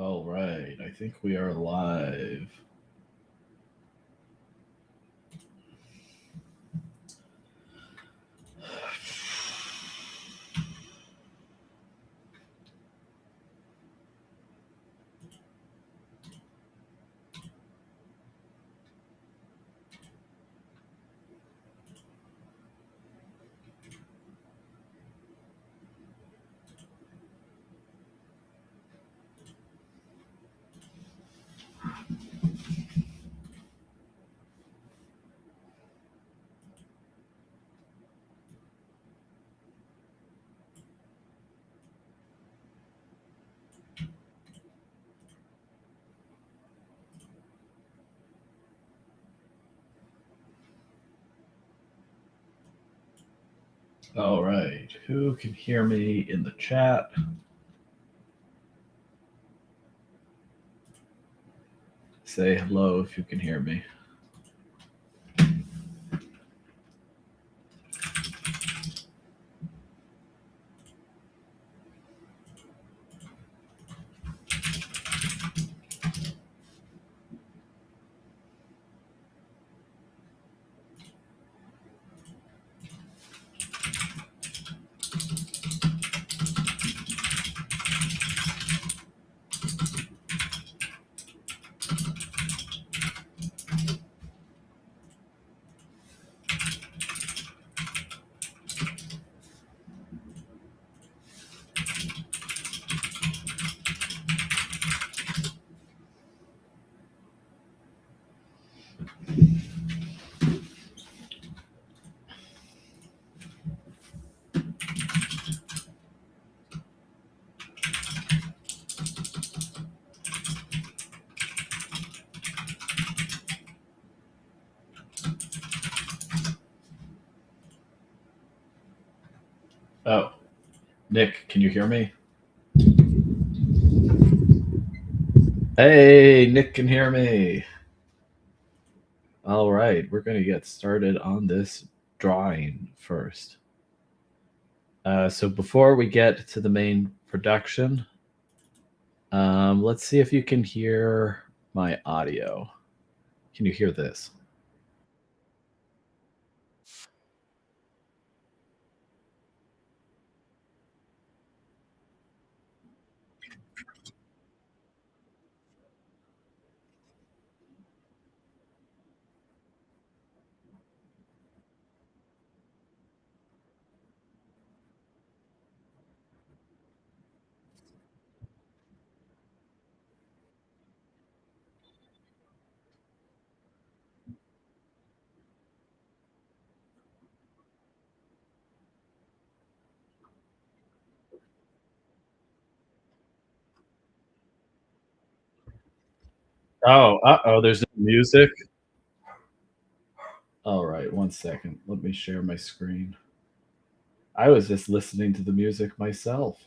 All right, I think we are live. All right, who can hear me in the chat? Say hello if you can hear me. Oh, Nick, can you hear me? Hey, Nick can hear me. All right, we're going to get started on this drawing first. So before we get to the main production, let's see if you can hear my audio. Can you hear this? Oh, there's no music. All right, one second. Let me share my screen. I was just listening to the music myself.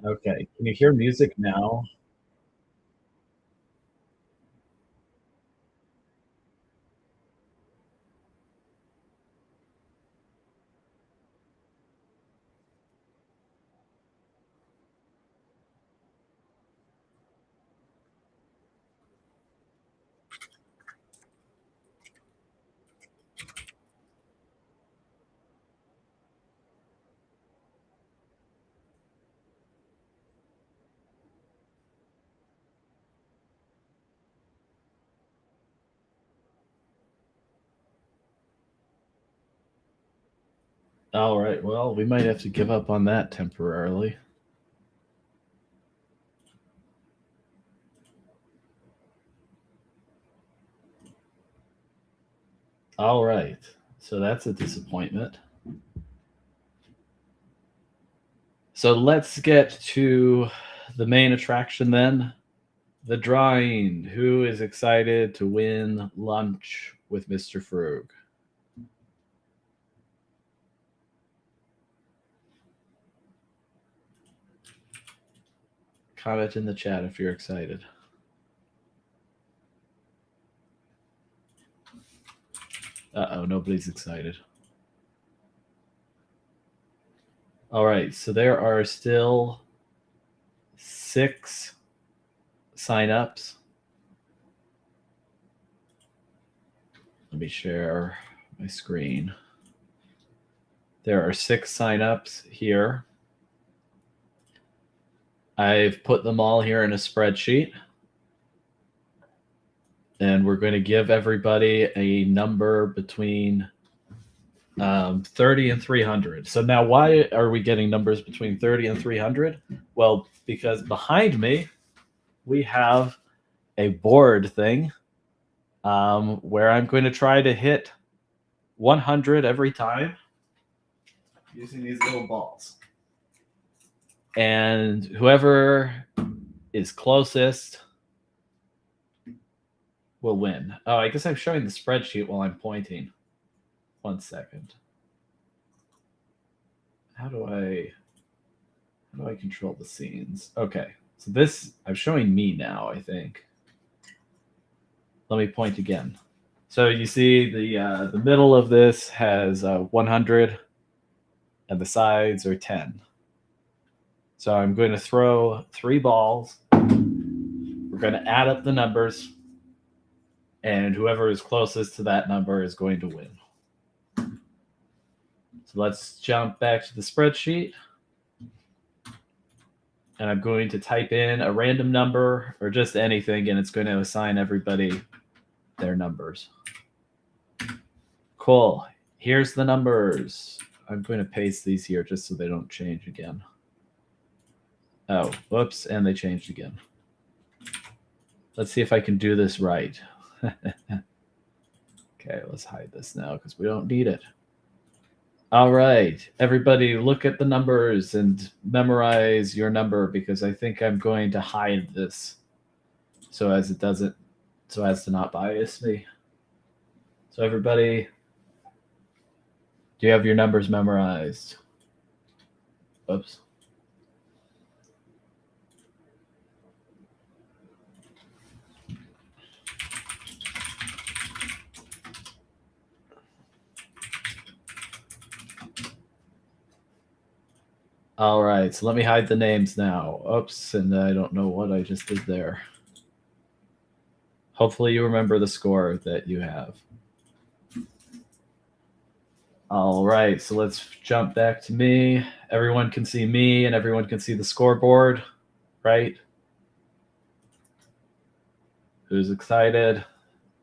Okay, can you hear music now? All right, well, we might have to give up on that temporarily. All right, so that's a disappointment. So let's get to the main attraction then, the drawing. Who is excited to win lunch with Mr. Frug? Comment in the chat if you're excited. Uh-oh, nobody's excited. All right, so there are still 6 signups. Let me share my screen. There are 6 signups here. I've put them all here in a spreadsheet. And we're going to give everybody a number between 30 and 300. So now why are we getting numbers between 30 and 300? Well, because behind me, we have a board thing where I'm going to try to hit 100 every time using these little balls. And whoever is closest will win. Oh, I guess I'm showing the spreadsheet while I'm pointing. 1 second. How do I control the scenes? Okay, so this, I'm showing me now, I think. Let me point again. So you see the middle of this has 100 and the sides are 10. So I'm going to throw 3 balls. We're going to add up the numbers, and whoever is closest to that number is going to win. So let's jump back to the spreadsheet. And I'm going to type in a random number or just anything, and it's going to assign everybody their numbers. Cool. Here's the numbers. I'm going to paste these here just so they don't change again. Oh, whoops, and they changed again. Let's see if I can do this right. Okay, let's hide this now because we don't need it. All right, everybody look at the numbers and memorize your number because I think I'm going to hide this so as to not bias me. So everybody, do you have your numbers memorized? Oops. All right, so let me hide the names now. Oops, and I don't know what I just did there. Hopefully you remember the score that you have. All right, so let's jump back to me. Everyone can see me and everyone can see the scoreboard, right? Who's excited?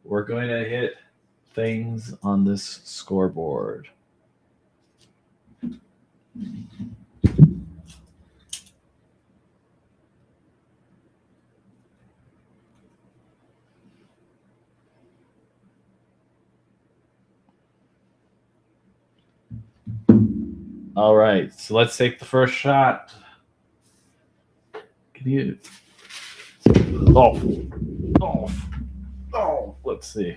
We're going to hit things on this scoreboard. All right, so let's take the first shot. Can you? Oh, let's see.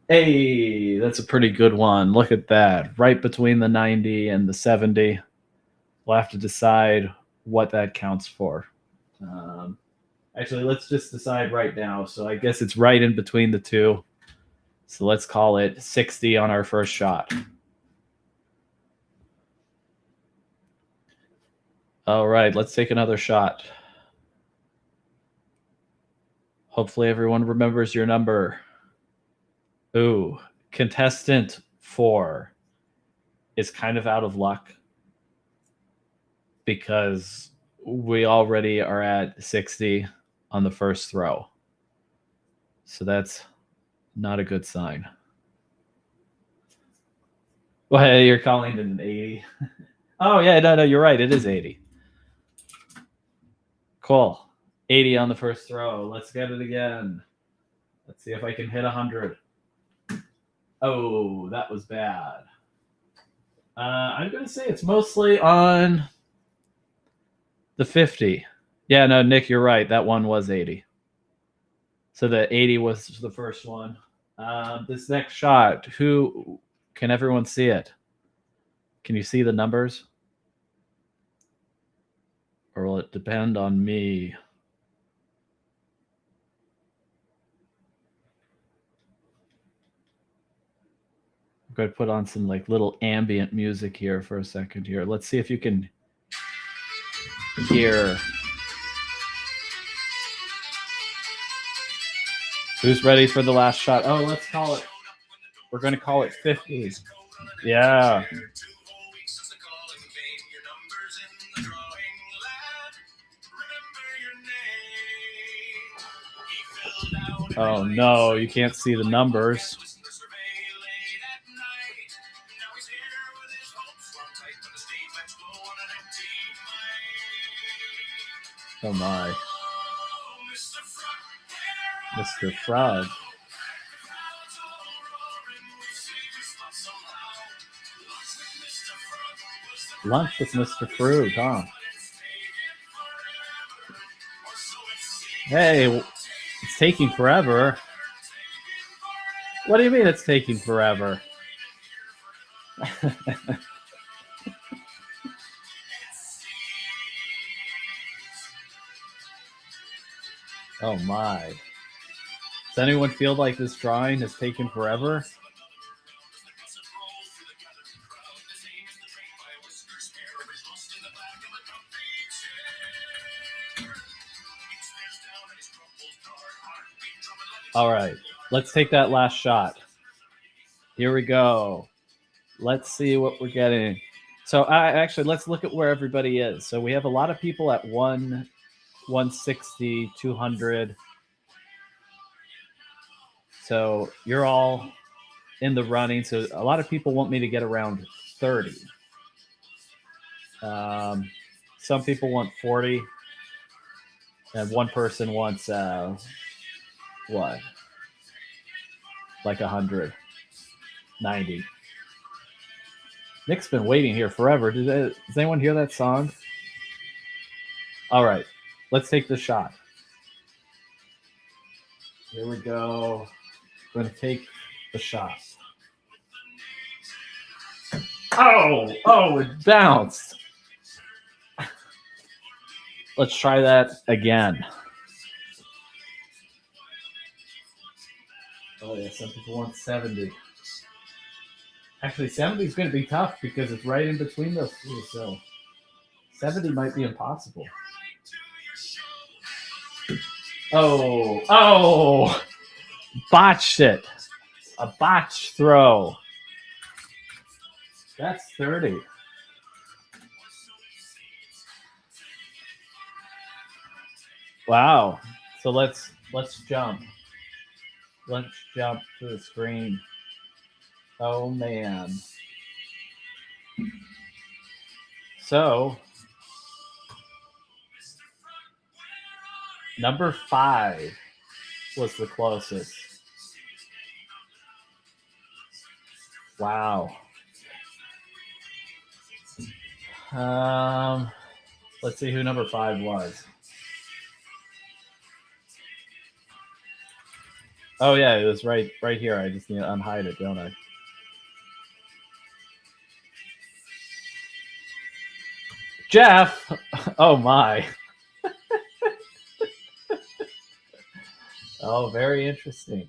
Hey, that's a pretty good one. Look at that. Right between the 90 and the 70. We'll have to decide what that counts for. Actually, let's just decide right now. So I guess it's right in between the two. So let's call it 60 on our first shot. All right, let's take another shot. Hopefully everyone remembers your number. Ooh, contestant 4 is kind of out of luck because we already are at 60 on the first throw. So that's not a good sign. Well, hey, you're calling it an 80. Oh, yeah, no, you're right. It is 80. Cool. 80 on the first throw. Let's get it again. Let's see if I can hit 100. Oh, that was bad. I'm going to say it's mostly on the 50. Yeah, no, Nick, you're right. That one was 80. So the 80 was the first one. This next shot, can everyone see it? Can you see the numbers? Or will it depend on me? I'm going to put on some like little ambient music here for a second here. Let's see if you can hear. Who's ready for the last shot? Oh, let's call it. We're going to call it 50. Yeah. Oh no, you can't see the numbers. Oh my. Mr. Frug. Lunch with Mr. Frug, huh? Hey, it's taking forever. What do you mean it's taking forever? Oh my. Does anyone feel like this drawing has taken forever? All right, let's take that last shot. Here we go. Let's see what we're getting. So actually, let's look at where everybody is. So we have a lot of people at 160, 200. So you're all in the running. So a lot of people want me to get around 30. Some people want 40. And one person wants, what? Like 100. 90. Nick's been waiting here forever. Does anyone hear that song? All right, let's take the shot. Here we go. We're going to take the shot. Oh, it bounced. Let's try that again. Oh, yeah, some people want 70. Actually, 70 is going to be tough because it's right in between those two, so 70 might be impossible. Oh, botched it. A botch throw. That's 30. Wow. So let's jump. Let's jump to the screen. Oh man. So number 5 was the closest. Wow. Let's see who number 5 was. Oh yeah, it was right here. I just need to unhide it, don't I? Jeff. Oh my. Oh, very interesting.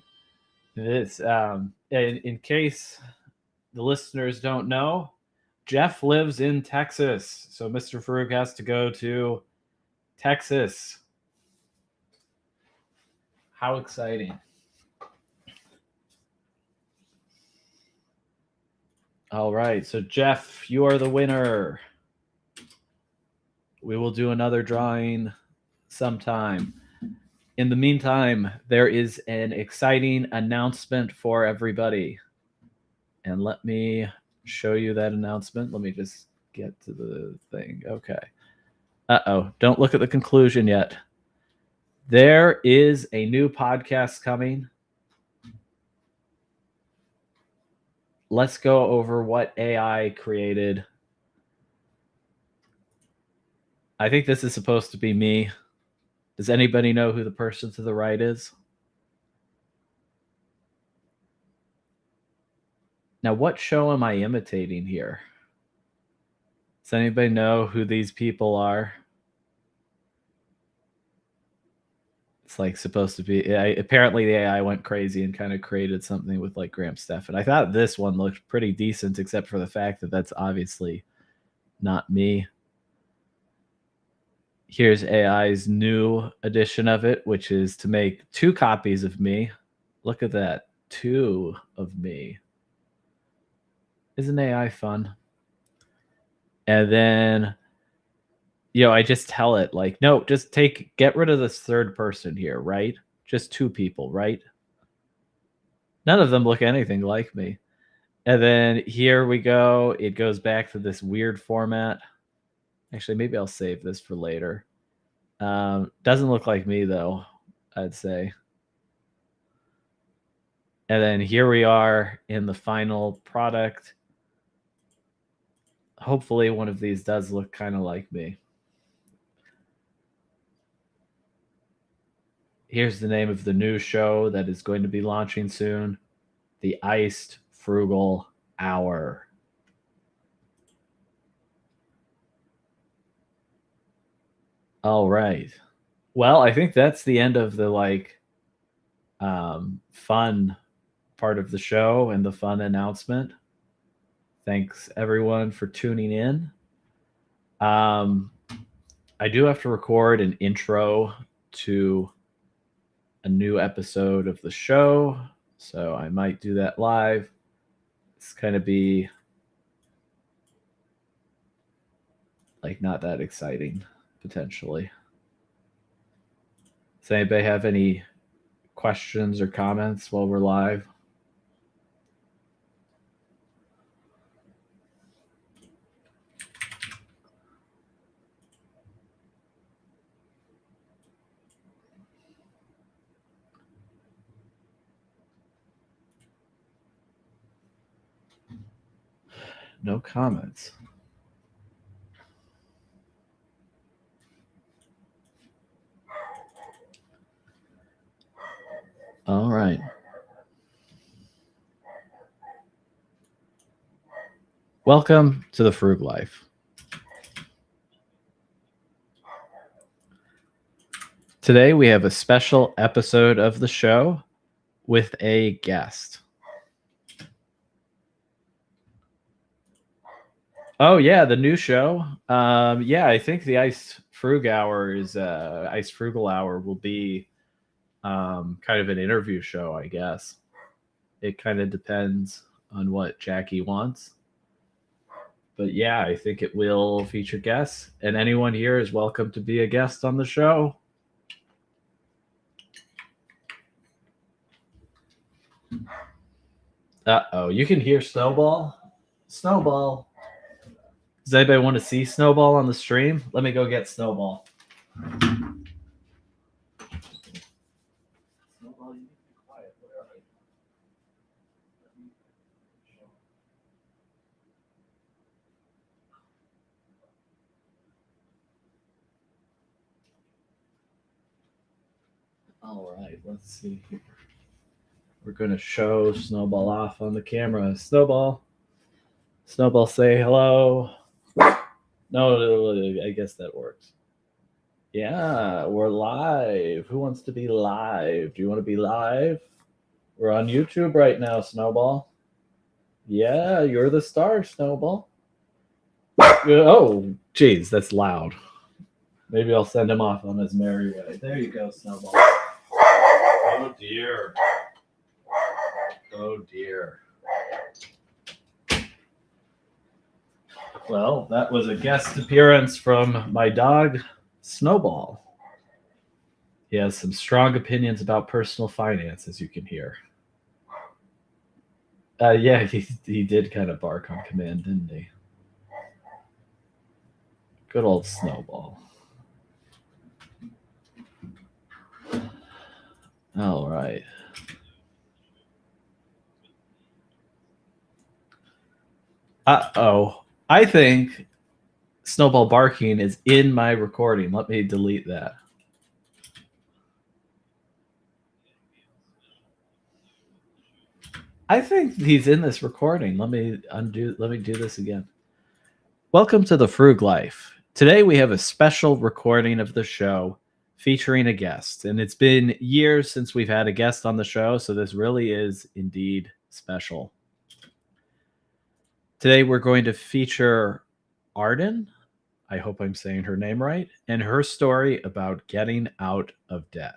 It is. In case the listeners don't know, Jeff lives in Texas, so Mr. Frug has to go to Texas. How exciting. All right, so Jeff, you are the winner. We will do another drawing sometime. In the meantime, there is an exciting announcement for everybody. And let me show you that announcement. Let me just get to the thing. Okay. Uh-oh, don't look at the conclusion yet. There is a new podcast coming. Let's go over what AI created. I think this is supposed to be me. Does anybody know who the person to the right is? Now, what show am I imitating here? Does anybody know who these people are? It's like supposed to be. Apparently, the AI went crazy and kind of created something with like Graham Stephan. I thought this one looked pretty decent, except for the fact that that's obviously not me. Here's AI's new edition of it, which is to make 2 copies of me. Look at that. 2 of me. Isn't AI fun? And then, I just tell it like, no, just get rid of this third person here, right? Just 2 people, right? None of them look anything like me. And then here we go. It goes back to this weird format. Actually, maybe I'll save this for later. Doesn't look like me though, I'd say. And then here we are in the final product. Hopefully one of these does look kind of like me. Here's the name of the new show that is going to be launching soon. The Iced Frugal Hour. All right. Well, I think that's the end of the fun part of the show and the fun announcement. Thanks everyone for tuning in. I do have to record an intro to a new episode of the show, so I might do that live. It's kind of be like not that exciting potentially. Does anybody have any questions or comments while we're live? No comments. All right. Welcome to the Frug Life. Today we have a special episode of the show with a guest. Oh yeah, the new show. I think the Iced Frug Hour is Iced Frugal Hour will be kind of an interview show, I guess. It kind of depends on what Jackie wants. But yeah, I think it will feature guests, and anyone here is welcome to be a guest on the show. Uh-oh, you can hear Snowball? Snowball. Does anybody want to see Snowball on the stream? Let me go get Snowball. Snowball, you need to be quiet. Where are you? All right, let's see here. We're going to show Snowball off on the camera. Snowball. Snowball, say hello. No, I guess that works. Yeah, we're live. Who wants to be live? Do you want to be live? We're on YouTube right now, Snowball. Yeah, you're the star, Snowball. Oh, geez, that's loud. Maybe I'll send him off on his merry way. There you go, Snowball. Oh, dear. Oh, dear. Well, that was a guest appearance from my dog, Snowball. He has some strong opinions about personal finance, as you can hear. Yeah, he did kind of bark on command, didn't he? Good old Snowball. All right. Uh-oh. I think Snowball barking is in my recording. Let me delete that. I think he's in this recording. Let me do this again. Welcome to the Frug Life. Today we have a special recording of the show featuring a guest. And it's been years since we've had a guest on the show, so this really is indeed special. Today we're going to feature Arden. I hope I'm saying her name right, and her story about getting out of debt.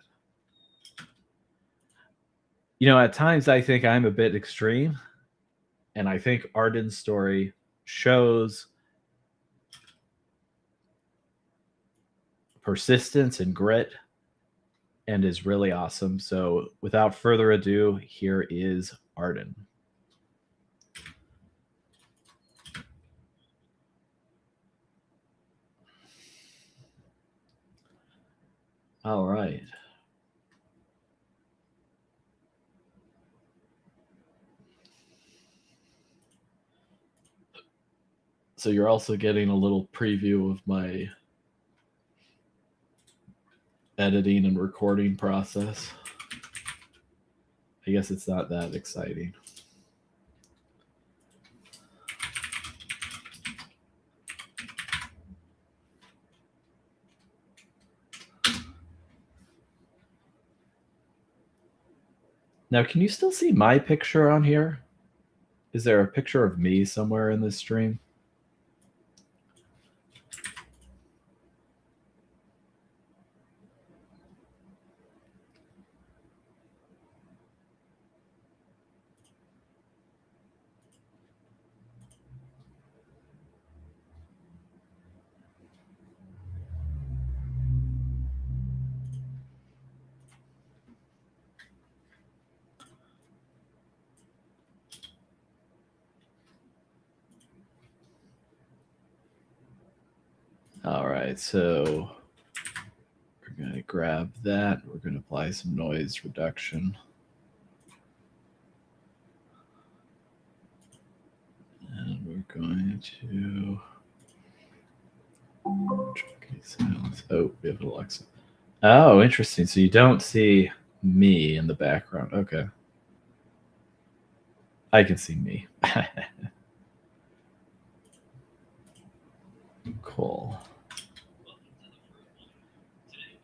You know, at times I think I'm a bit extreme, and I think Arden's story shows persistence and grit and is really awesome. So, without further ado, here is Arden. All right. So you're also getting a little preview of my editing and recording process. I guess it's not that exciting. Now, can you still see my picture on here? Is there a picture of me somewhere in this stream? All right, so we're going to grab that. We're going to apply some noise reduction. And we're going to... Oh, we have Alexa. Oh, interesting. So you don't see me in the background. Okay. I can see me. Cool.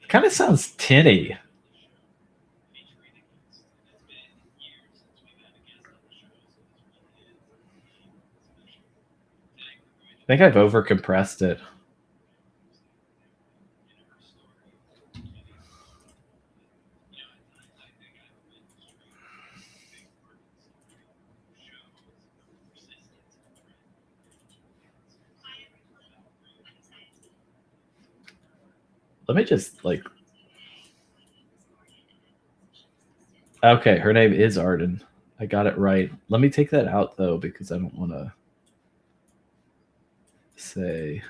Kind of sounds tinny. I think I've overcompressed it. Let me just like... Okay, her name is Arden. I got it right. Let me take that out though, because I don't want to say...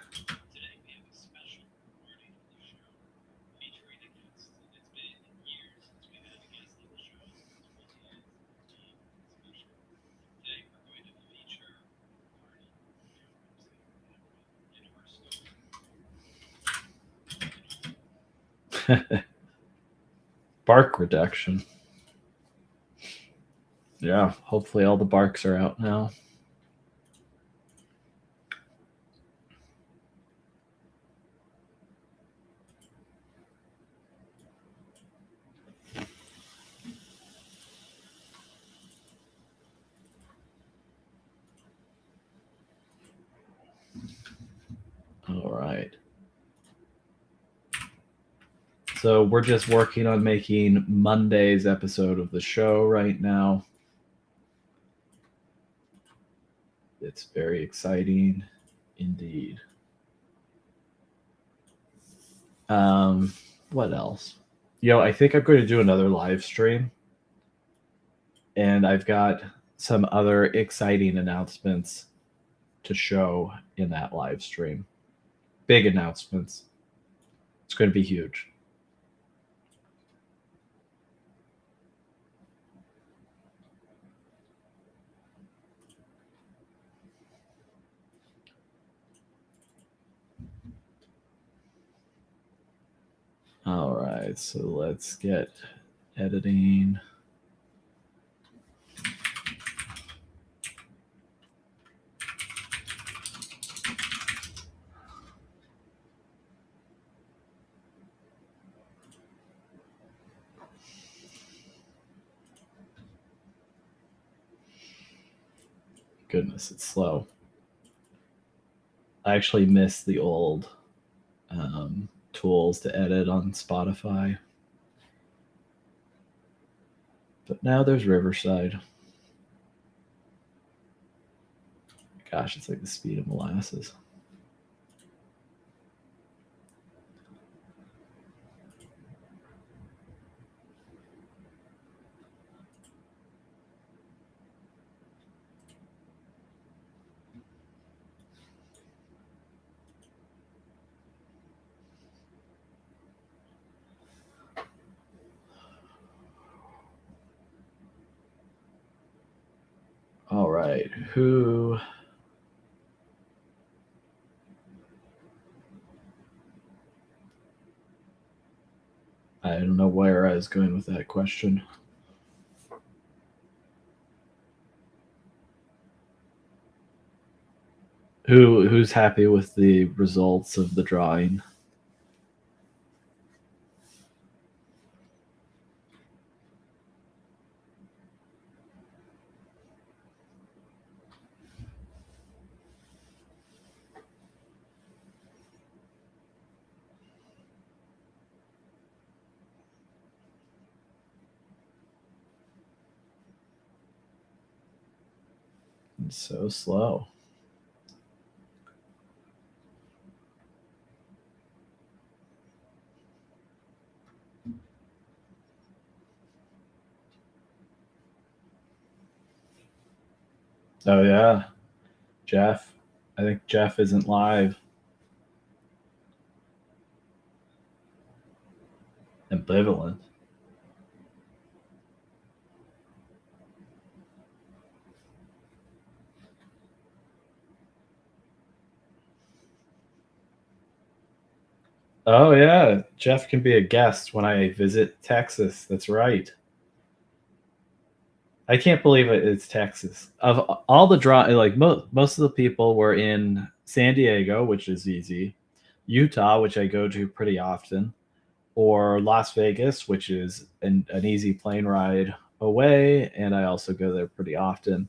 Bark reduction. Yeah, hopefully all the barks are out now. All right. So we're just working on making Monday's episode of the show right now. It's very exciting indeed. What else? I think I'm going to do another live stream. And I've got some other exciting announcements to show in that live stream. Big announcements. It's going to be huge. All right, so let's get editing. goodness, it's slow. I actually miss the old tools to edit on Spotify. But now there's Riverside. Gosh, it's like the speed of molasses. All right, who? I don't know where I was going with that question. Who's happy with the results of the drawing? It's so slow. Oh yeah, Jeff. I think Jeff isn't live. Ambivalent. Oh yeah, Jeff can be a guest when I visit Texas. That's right. I can't believe it's Texas. Of all the like most of the people were in San Diego, which is easy, Utah, which I go to pretty often, or Las Vegas, which is an easy plane ride away, and I also go there pretty often.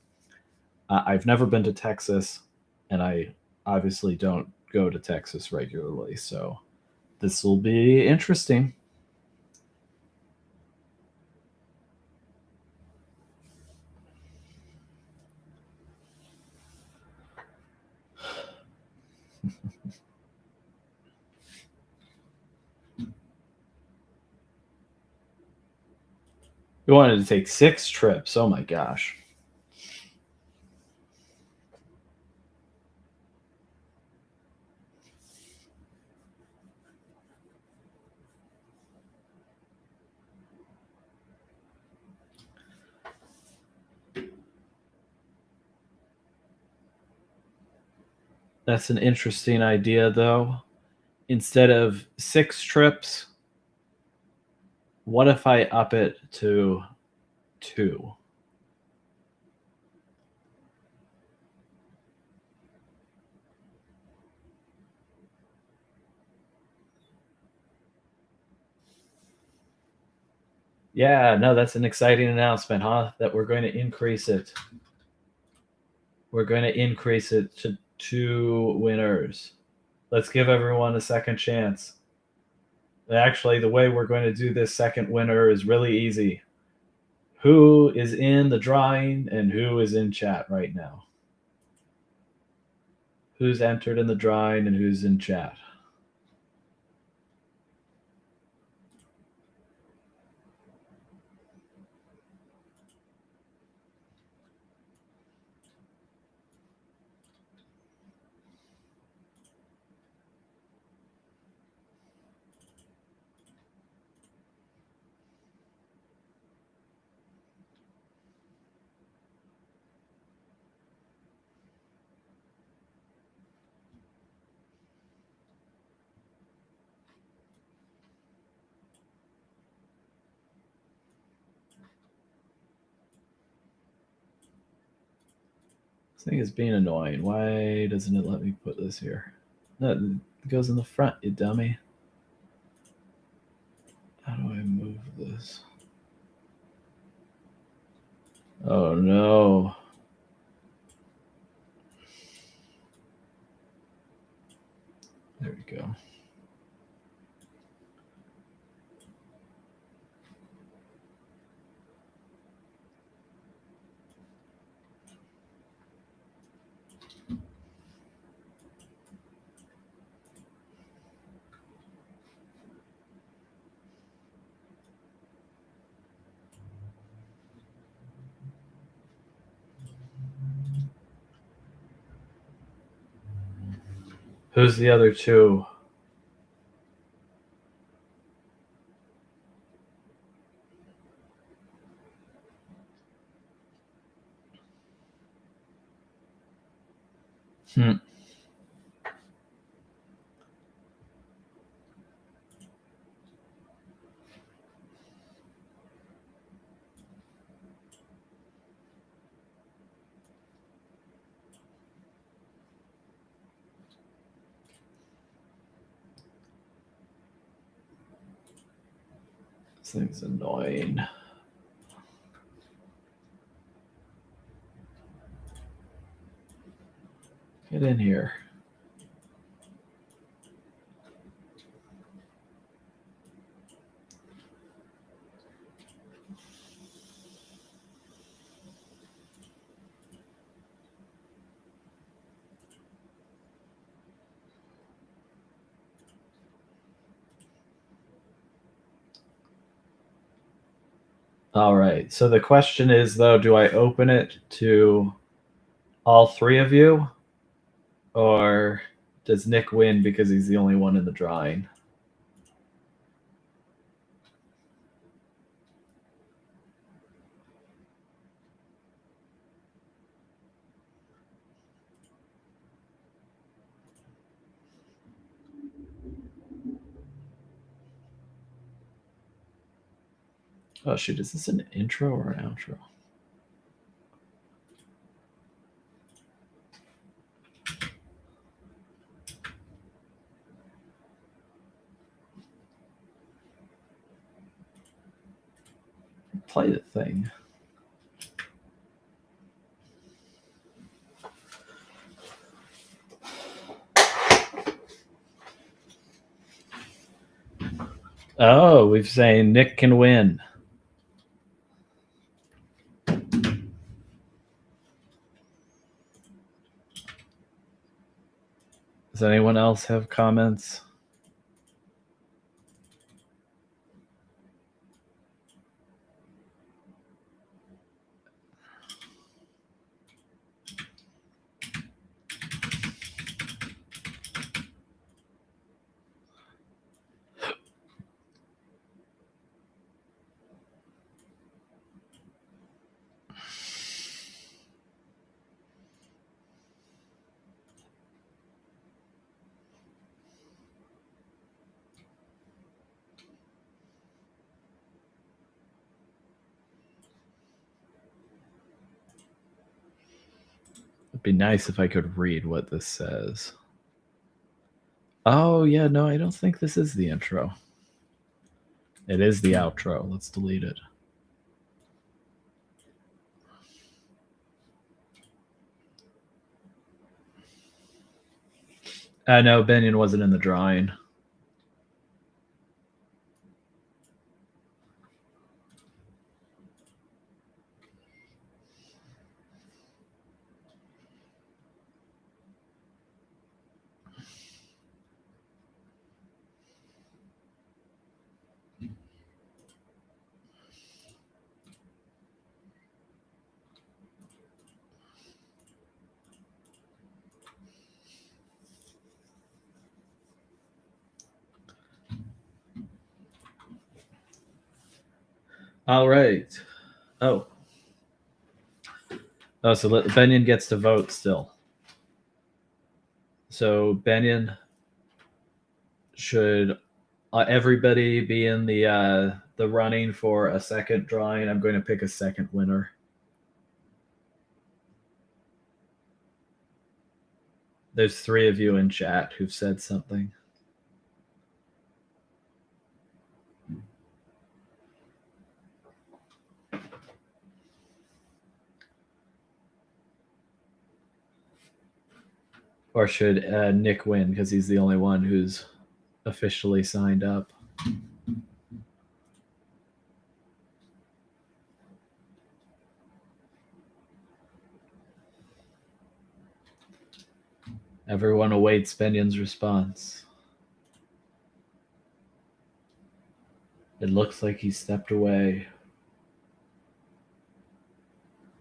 I've never been to Texas, and I obviously don't go to Texas regularly, so this will be interesting. We wanted to take 6 trips. Oh my gosh. That's an interesting idea, though. Instead of 6 trips, what if I up it to 2? Yeah, no, that's an exciting announcement, huh? That we're going to increase it. We're going to increase it to 2 winners. Let's give everyone a second chance. Actually, the way we're going to do this second winner is really easy. Who is in the drawing and who is in chat right now? Who's entered in the drawing and who's in chat? This thing is being annoying. Why doesn't it let me put this here? No, it goes in the front, you dummy. How do I move this? Oh no. go. Who's the other two? Hmm. This thing's annoying. Get in here. All right. So the question is, though, do I open it to all three of you? Or does Nick win because he's the only one in the drawing? Oh, shoot. Is this an intro or an outro? Play the thing. Oh, we've saying Nick can win. Does anyone else have comments? It'd be nice if I could read what this says. Oh, yeah, no, I don't think this is the intro. It is the outro. Let's delete it. No, Benyon wasn't in the drawing. All right. Oh. Oh, so Benyon gets to vote still. So Benyon, should everybody be in the running for a second drawing? I'm going to pick a second winner. There's 3 of you in chat who've said something. Or should Nick win because he's the only one who's officially signed up? Everyone awaits Benion's response. It looks like he stepped away.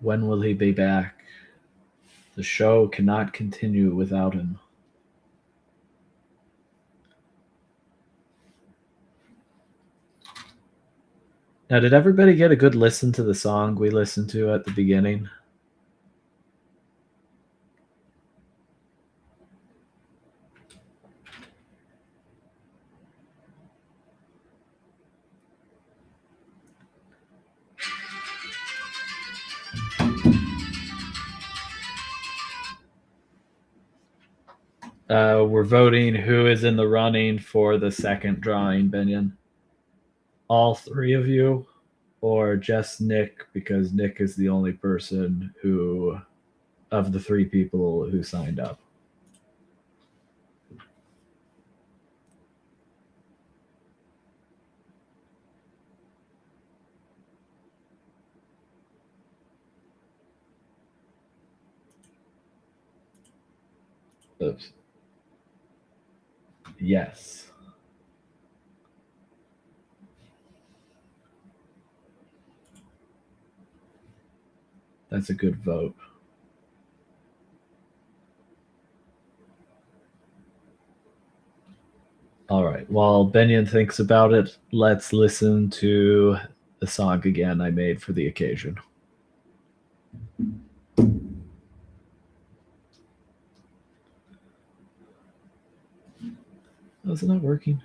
When will he be back? The show cannot continue without him. Now, did everybody get a good listen to the song we listened to at the beginning? We're voting who is in the running for the second drawing, Binion. All three of you, or just Nick, because Nick is the only person who, of the three people who signed up. Oops. Yes. That's a good vote. All right. While Benyon thinks about it, let's listen to the song again I made for the occasion. Oh, is it not working?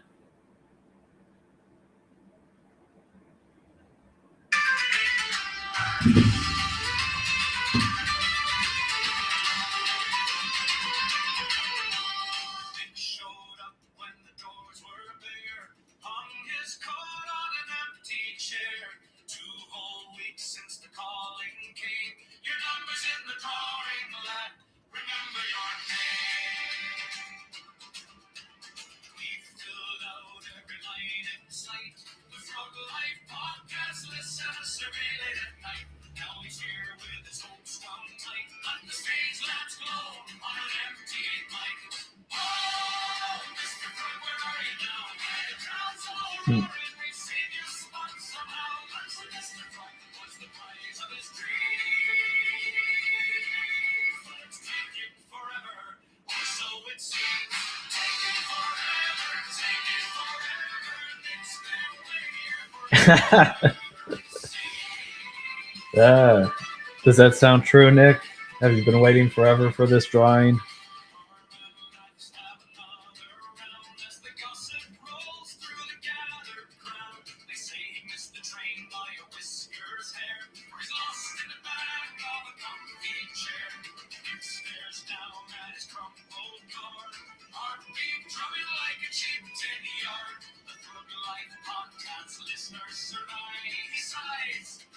Does that sound true, Nick? Have you been waiting forever for this drawing?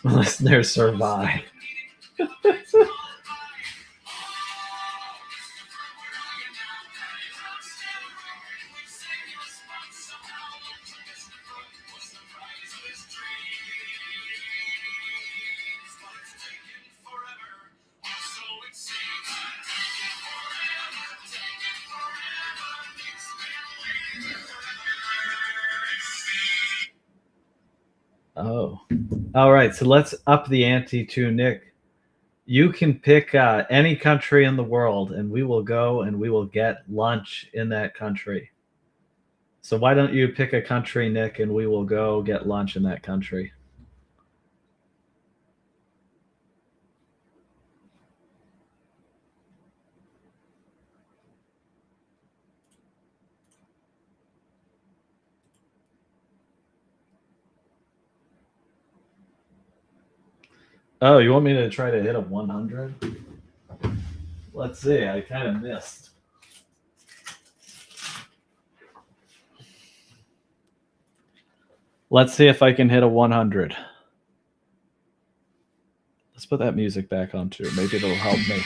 Listeners survive. Oh. All right, so let's up the ante to Nick. You can pick any country in the world, and we will go and we will get lunch in that country. So why don't you pick a country, Nick, and we will go get lunch in that country? Oh, you want me to try to hit a 100? Let's see. I kind of missed. Let's see if I can hit a 100. Let's put that music back on too. Maybe it'll help me.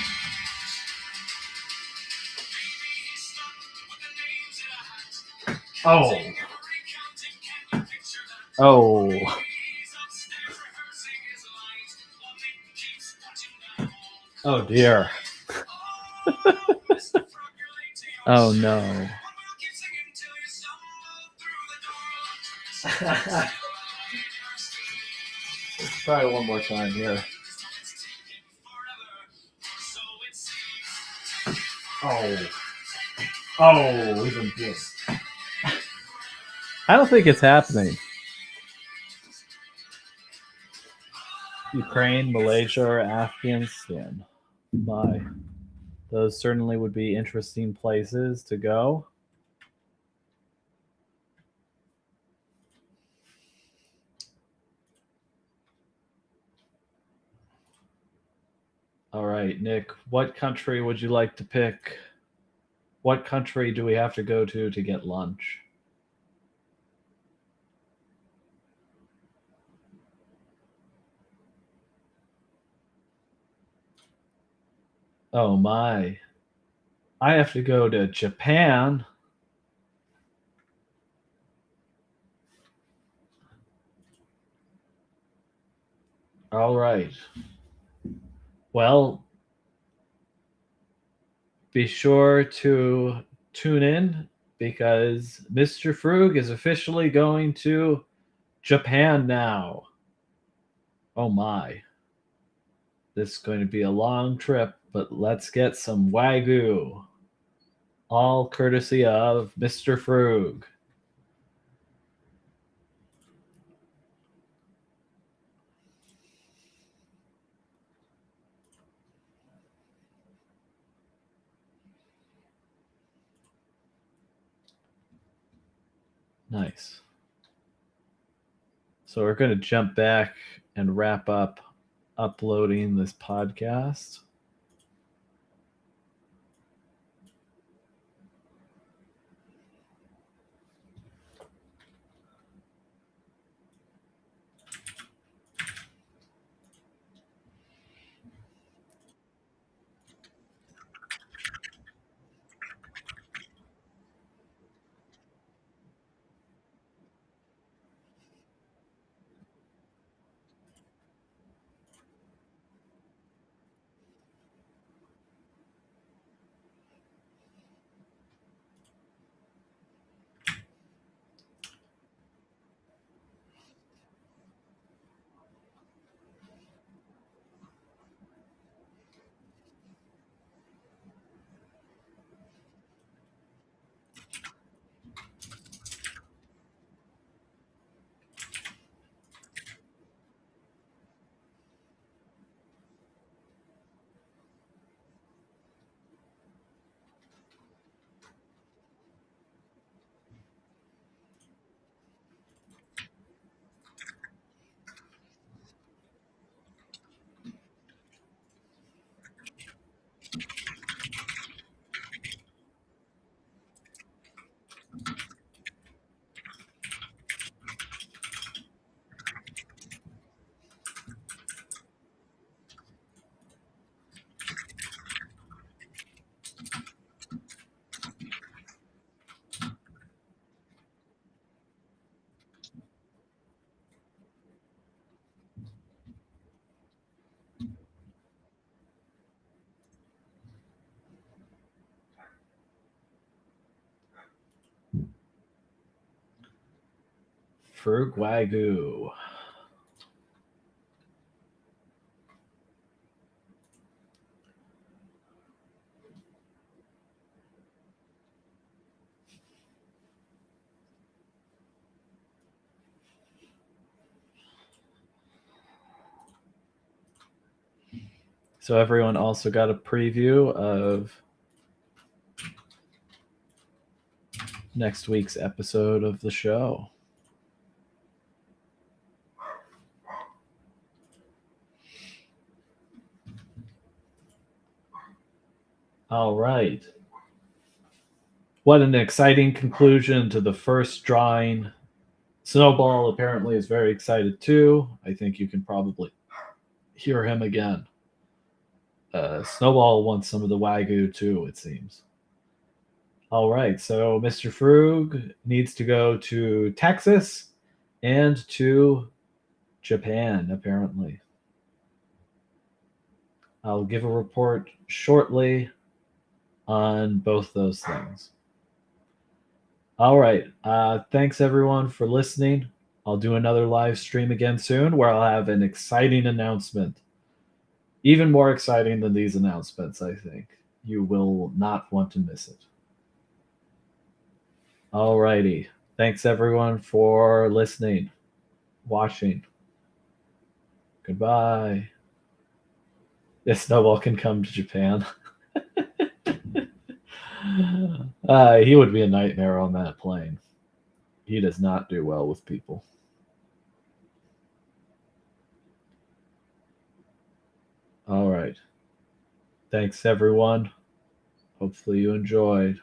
Oh. Oh. Oh dear. Oh no. Let's try one more time here. Oh. Oh, even this. I don't think it's happening. Ukraine, Malaysia, or Afghanistan. My. Those certainly would be interesting places to go. All right, Nick, what country would you like to pick? What country do we have to go to get lunch? Oh my. I have to go to Japan. All right. Well, be sure to tune in because Mr. Frug is officially going to Japan now. Oh my. This is going to be a long trip, but let's get some Wagyu. All courtesy of Mr. Frug. Nice. So we're going to jump back and wrap up uploading this podcast. Frug Wagyu. So everyone also got a preview of next week's episode of the show. All right. What an exciting conclusion to the first drawing. Snowball apparently is very excited too. I think you can probably hear him again. Snowball wants some of the Wagyu too, it seems. All right, so Mr. Frug needs to go to Texas and to Japan, apparently. I'll give a report shortly on both those things. All right. Thanks everyone for listening. I'll do another live stream again soon where I'll have an exciting announcement. Even more exciting than these announcements, I think. You will not want to miss it. All righty. Thanks everyone for listening, watching. Goodbye. Yes, Snowball can come to Japan. He would be a nightmare on that plane. He does not do well with people. All right. Thanks, everyone. Hopefully, you enjoyed.